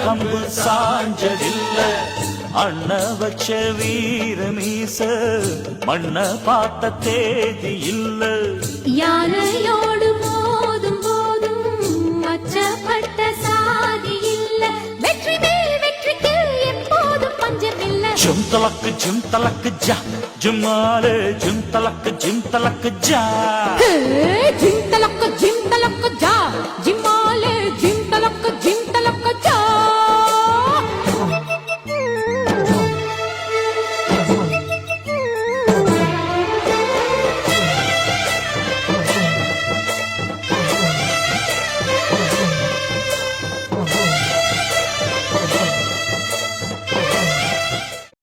கம்பு சாஞ்சதில்ல அண்ண வச்ச வீரமீச மண்ண பார்த்த தேதி இல்ல யானையோடு மோதும் போதும் மச்சப்பட்ட சாதி இல்ல வெற்றி மேல் வெற்றிக்கு எப்போதும் பஞ்சமில்ல ஜும் தலக்கு ஜா ஜும்மாலே ஜும் தலக்கு ஜா ஜிம் தலக்கு ஜா ஜிம்